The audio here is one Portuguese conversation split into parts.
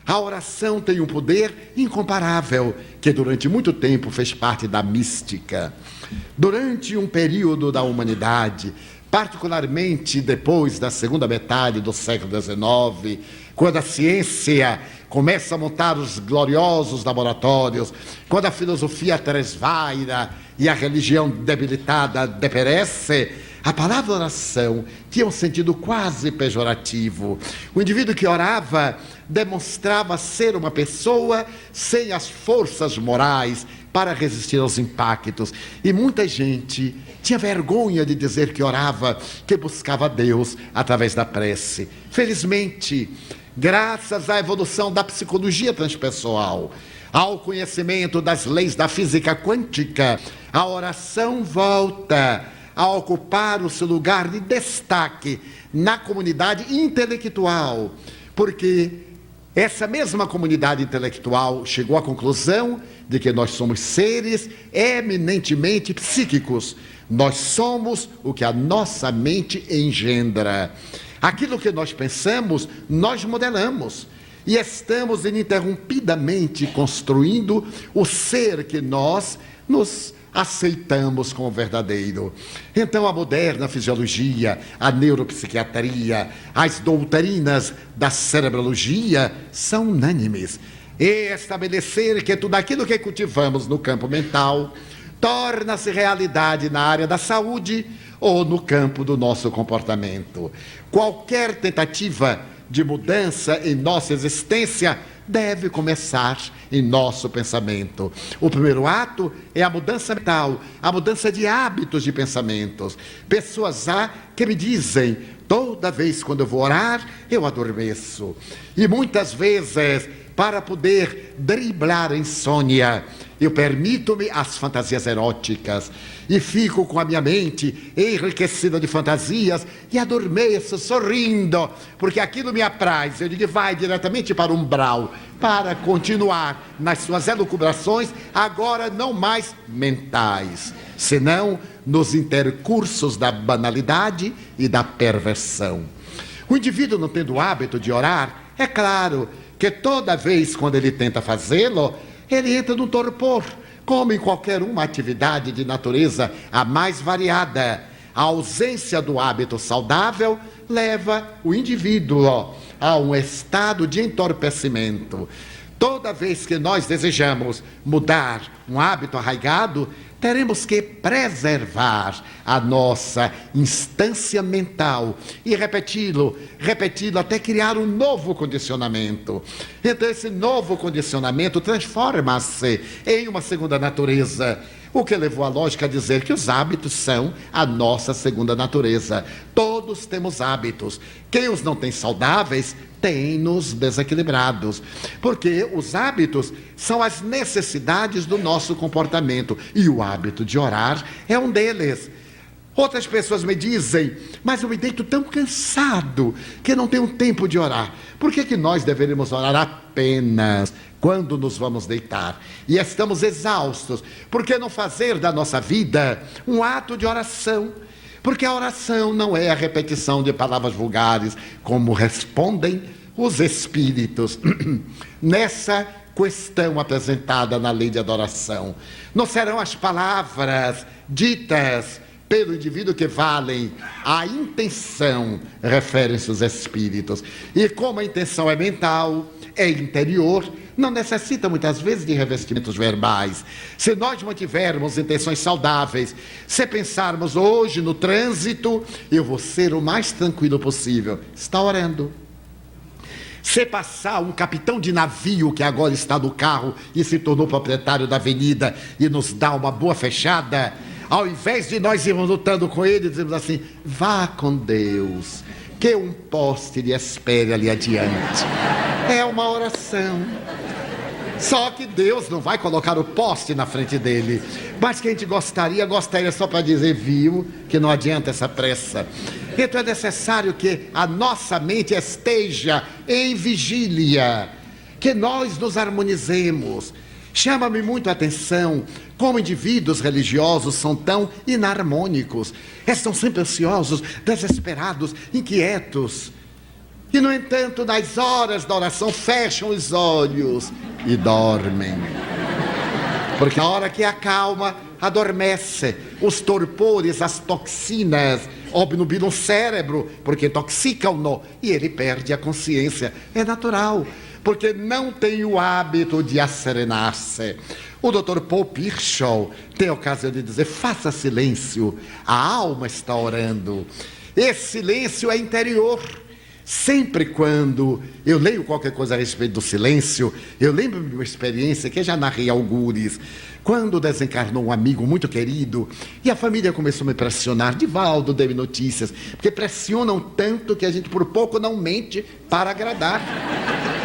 A oração tem um poder incomparável, que durante muito tempo fez parte da mística. Durante um período da humanidade, particularmente depois da segunda metade do século XIX, quando a ciência começa a montar os gloriosos laboratórios, quando a filosofia tresvaira e a religião debilitada deperece, a palavra oração tinha um sentido quase pejorativo. O indivíduo que orava demonstrava ser uma pessoa sem as forças morais para resistir aos impactos. E muita gente tinha vergonha de dizer que orava, que buscava Deus através da prece. Felizmente, graças à evolução da psicologia transpessoal, ao conhecimento das leis da física quântica, a oração volta a ocupar o seu lugar de destaque na comunidade intelectual, porque essa mesma comunidade intelectual chegou à conclusão de que nós somos seres eminentemente psíquicos. Nós somos o que a nossa mente engendra. Aquilo que nós pensamos, nós modelamos. E estamos ininterrompidamente construindo o ser que nós nos aceitamos como verdadeiro. Então a moderna fisiologia, a neuropsiquiatria, as doutrinas da cerebrologia são unânimes. E estabelecer que tudo aquilo que cultivamos no campo mental torna-se realidade na área da saúde ou no campo do nosso comportamento. Qualquer tentativa de mudança em nossa existência deve começar em nosso pensamento. O primeiro ato é a mudança mental, a mudança de hábitos de pensamentos. Pessoas há que me dizem: toda vez quando eu vou orar, eu adormeço. E muitas vezes, para poder driblar a insônia, eu permito-me as fantasias eróticas e fico com a minha mente enriquecida de fantasias e adormeço sorrindo, porque aquilo me apraz. Eu digo, vai diretamente para o umbral, para continuar nas suas elucubrações, agora não mais mentais, senão nos intercursos da banalidade e da perversão. O indivíduo não tendo o hábito de orar, é claro que toda vez quando ele tenta fazê-lo, ele entra num torpor, como em qualquer uma atividade de natureza a mais variada. A ausência do hábito saudável leva o indivíduo a um estado de entorpecimento. Toda vez que nós desejamos mudar um hábito arraigado, teremos que preservar a nossa instância mental e repeti-lo até criar um novo condicionamento. Então esse novo condicionamento transforma-se em uma segunda natureza, o que levou a lógica a dizer que os hábitos são a nossa segunda natureza. Todos temos hábitos. Quem os não tem saudáveis tem-nos desequilibrados, porque os hábitos são as necessidades do nosso comportamento, e o hábito de orar é um deles. Outras pessoas me dizem, mas eu me deito tão cansado que não tenho tempo de orar. Por que nós deveríamos orar apenas quando nos vamos deitar? E estamos exaustos. Por que não fazer da nossa vida um ato de oração? Porque a oração não é a repetição de palavras vulgares, como respondem os espíritos nessa questão apresentada na lei de adoração. Não serão as palavras ditas pelo indivíduo que valem, a intenção, referem-se os espíritos. E como a intenção é mental, é interior, não necessita muitas vezes de revestimentos verbais. Se nós mantivermos intenções saudáveis, se pensarmos hoje no trânsito, eu vou ser o mais tranquilo possível, está orando. Se passar um capitão de navio que agora está no carro e se tornou proprietário da avenida e nos dá uma boa fechada, ao invés de nós irmos lutando com ele, dizemos assim, vá com Deus, que um poste lhe espere ali adiante. É uma oração. Só que Deus não vai colocar o poste na frente dele. Mas que a gente gostaria só para dizer, viu, que não adianta essa pressa. Então é necessário que a nossa mente esteja em vigília, que nós nos harmonizemos. Chama-me muito a atenção como indivíduos religiosos são tão inarmônicos. Estão sempre ansiosos, desesperados, inquietos. E, no entanto, nas horas da oração, fecham os olhos e dormem. Porque a hora que acalma, adormece. Os torpores, as toxinas, obnubilam o cérebro, porque intoxicam-no, e ele perde a consciência. É natural, porque não tem o hábito de asserenar-se. O Dr. Paul Pirschow tem a ocasião de dizer: faça silêncio, a alma está orando. Esse silêncio é interior. Sempre quando eu leio qualquer coisa a respeito do silêncio, eu lembro de uma experiência que eu já narrei algures. Quando desencarnou um amigo muito querido, e a família começou a me pressionar: Divaldo, dê-me notícias, porque pressionam tanto que a gente por pouco não mente para agradar.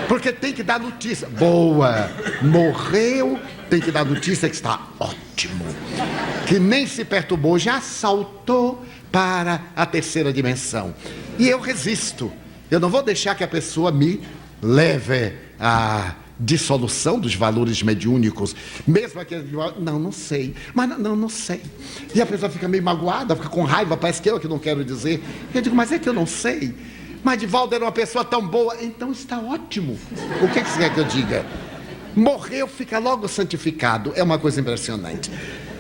Porque tem que dar notícia. Boa, morreu, tem que dar notícia que está ótimo. Que nem se perturbou, já saltou para a terceira dimensão. E eu resisto. Eu não vou deixar que a pessoa me leve à dissolução dos valores mediúnicos, mesmo aquele... Não sei. Mas não sei. E a pessoa fica meio magoada, fica com raiva, parece que eu que não quero dizer. Eu digo: mas é que eu não sei. Mas Divaldo era uma pessoa tão boa. Então está ótimo. O que você quer que eu diga? Morreu, fica logo santificado. É uma coisa impressionante.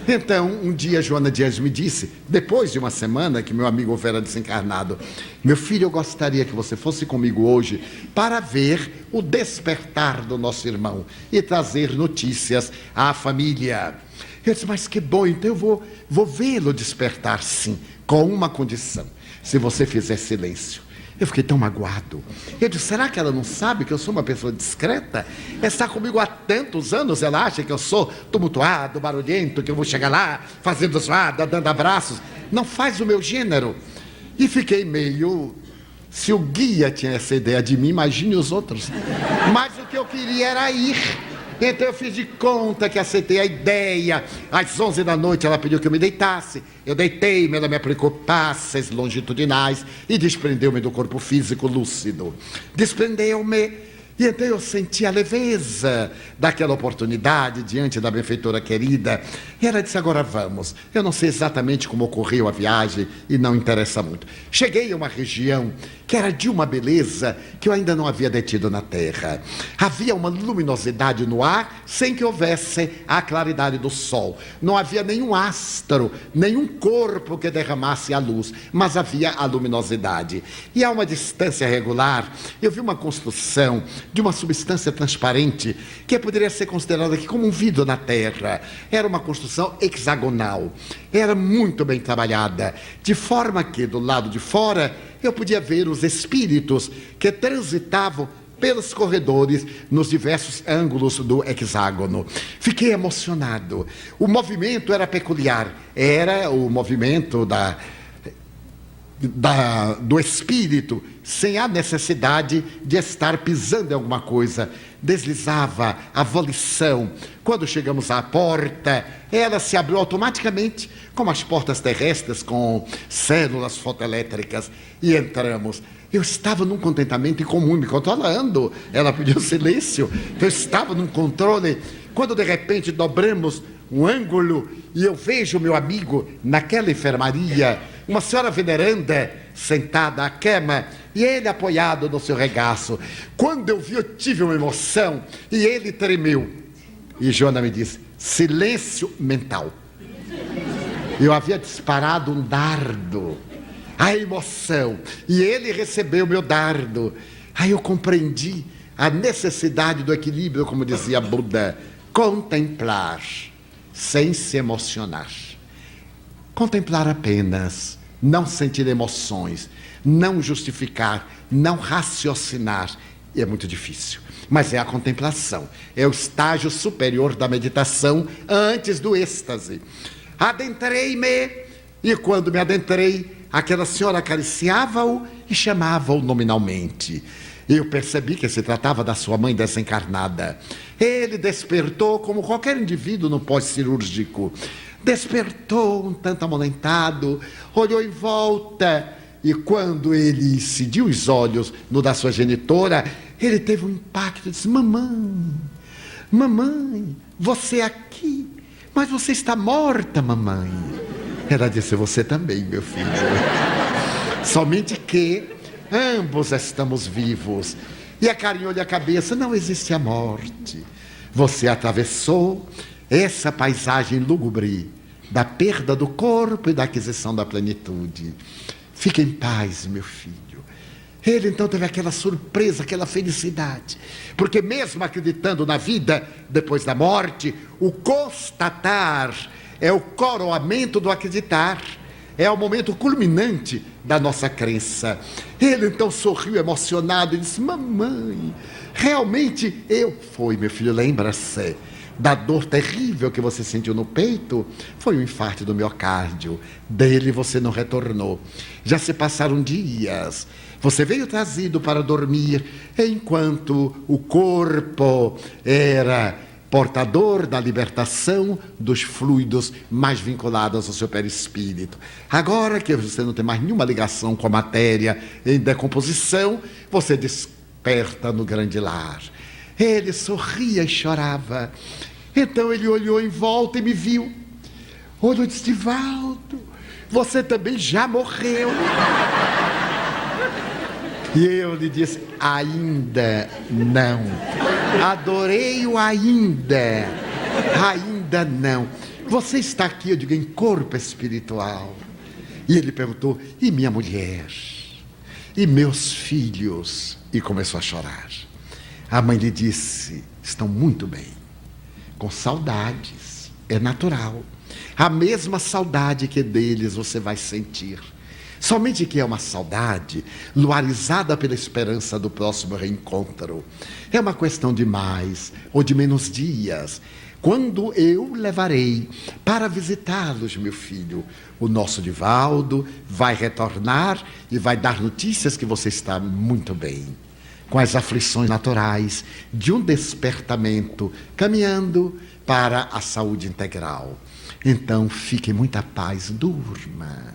Então, um dia, Joana Dias me disse, depois de uma semana que meu amigo houvera desencarnado: meu filho, eu gostaria que você fosse comigo hoje para ver o despertar do nosso irmão e trazer notícias à família. Eu disse: mas que bom, então eu vou vê-lo despertar, sim, com uma condição: se você fizer silêncio. Eu fiquei tão magoado. Eu disse: será que ela não sabe que eu sou uma pessoa discreta? Ela está comigo há tantos anos, ela acha que eu sou tumultuado, barulhento, que eu vou chegar lá fazendo zoada, dando abraços. Não faz o meu gênero. E fiquei meio... Se o guia tinha essa ideia de mim, imagine os outros. Mas o que eu queria era ir. Então eu fiz de conta que aceitei a ideia. Às 11 da noite ela pediu que eu me deitasse. Eu deitei-me, ela me aplicou passes longitudinais e desprendeu-me do corpo físico lúcido. Desprendeu-me. E então eu senti a leveza daquela oportunidade diante da benfeitora querida. E ela disse: agora vamos. Eu não sei exatamente como ocorreu a viagem e não interessa muito. Cheguei a uma região que era de uma beleza que eu ainda não havia detido na terra. Havia uma luminosidade no ar sem que houvesse a claridade do sol. Não havia nenhum astro, nenhum corpo que derramasse a luz, mas havia a luminosidade. E a uma distância regular, eu vi uma construção de uma substância transparente que poderia ser considerada aqui como um vidro na terra. Era uma construção hexagonal. Era muito bem trabalhada, de forma que do lado de fora eu podia ver os espíritos que transitavam pelos corredores nos diversos ângulos do hexágono. Fiquei emocionado. O movimento era peculiar. Era o movimento do espírito, sem a necessidade de estar pisando em alguma coisa. Deslizava a volição. Quando chegamos à porta, ela se abriu automaticamente, como as portas terrestres com células fotoelétricas, e entramos. Eu estava num contentamento incomum, me controlando. Ela pediu silêncio, eu estava num controle. Quando de repente dobramos um ângulo e eu vejo meu amigo naquela enfermaria, uma senhora veneranda sentada à cama e ele apoiado no seu regaço. Quando eu vi, eu tive uma emoção e ele tremeu. E Joana me disse: silêncio mental. Eu havia disparado um dardo, a emoção, e ele recebeu meu dardo. Aí eu compreendi a necessidade do equilíbrio, como dizia Buda: contemplar sem se emocionar. Contemplar apenas, não sentir emoções, não justificar, não raciocinar. E é muito difícil, mas é a contemplação, é o estágio superior da meditação antes do êxtase. Adentrei-me, e quando me adentrei, aquela senhora acariciava-o e chamava-o nominalmente. Eu percebi que se tratava da sua mãe desencarnada. Ele despertou como qualquer indivíduo no pós-cirúrgico. Despertou um tanto amolentado, olhou em volta, e quando ele cingiu os olhos no da sua genitora, ele teve um impacto e disse: mamãe, você aqui, mas você está morta, mamãe. Ela disse: você também, meu filho. Somente que ambos estamos vivos. E acarinhou-lhe a cabeça, não existe a morte. Você atravessou essa paisagem lúgubre da perda do corpo e da aquisição da plenitude. Fique em paz, meu filho. Ele então teve aquela surpresa, aquela felicidade, porque mesmo acreditando na vida depois da morte, o constatar é o coroamento do acreditar, é o momento culminante da nossa crença. Ele então sorriu emocionado e disse: mamãe, realmente foi, meu filho, lembra-se da dor terrível que você sentiu no peito? Foi um infarto do miocárdio. Dele você não retornou. Já se passaram dias. Você veio trazido para dormir, enquanto o corpo era portador da libertação dos fluidos mais vinculados ao seu perispírito. Agora que você não tem mais nenhuma ligação com a matéria em decomposição, você desperta no grande lar. Ele sorria e chorava. Então ele olhou em volta e me viu. Olhou e disse: Divaldo, você também já morreu. E eu lhe disse: ainda não. Adorei o ainda. Ainda não. Você está aqui, eu digo, em corpo espiritual. E ele perguntou: e minha mulher? E meus filhos? E começou a chorar. A mãe lhe disse: estão muito bem, com saudades, é natural. A mesma saudade que deles você vai sentir. Somente que é uma saudade luarizada pela esperança do próximo reencontro. É uma questão de mais ou de menos dias, quando eu levarei para visitá-los, meu filho. O nosso Divaldo vai retornar e vai dar notícias que você está muito bem, com as aflições naturais de um despertamento, caminhando para a saúde integral. Então, fique em muita paz, durma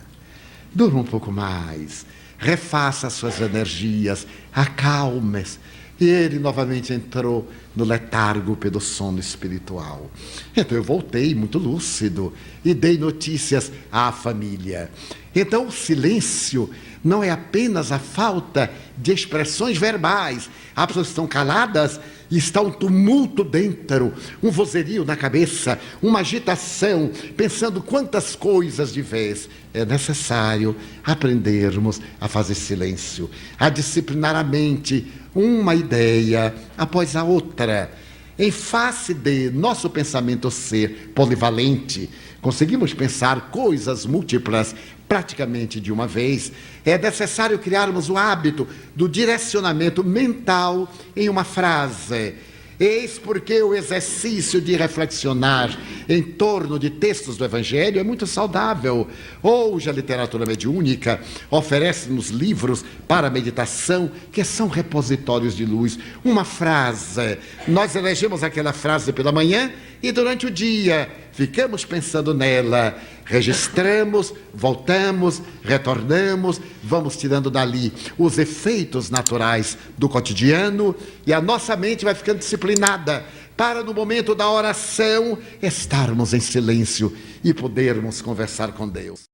um pouco mais, refaça as suas energias, acalme-se. E ele novamente entrou no letargo pelo sono espiritual. Então eu voltei muito lúcido e dei notícias à família. Então o silêncio não é apenas a falta de expressões verbais. As pessoas estão caladas e está um tumulto dentro, um vozerio na cabeça, uma agitação, pensando quantas coisas de vez. É necessário aprendermos a fazer silêncio, a disciplinar a mente, uma ideia após a outra. Em face de nosso pensamento ser polivalente, conseguimos pensar coisas múltiplas praticamente de uma vez. É necessário criarmos o hábito do direcionamento mental em uma frase. Eis porque o exercício de reflexionar em torno de textos do Evangelho é muito saudável. Hoje a literatura mediúnica oferece-nos livros para meditação que são repositórios de luz. Uma frase, nós elegemos aquela frase pela manhã e durante o dia ficamos pensando nela, registramos, voltamos, retornamos, vamos tirando dali os efeitos naturais do cotidiano e a nossa mente vai ficando disciplinada para no momento da oração estarmos em silêncio e podermos conversar com Deus.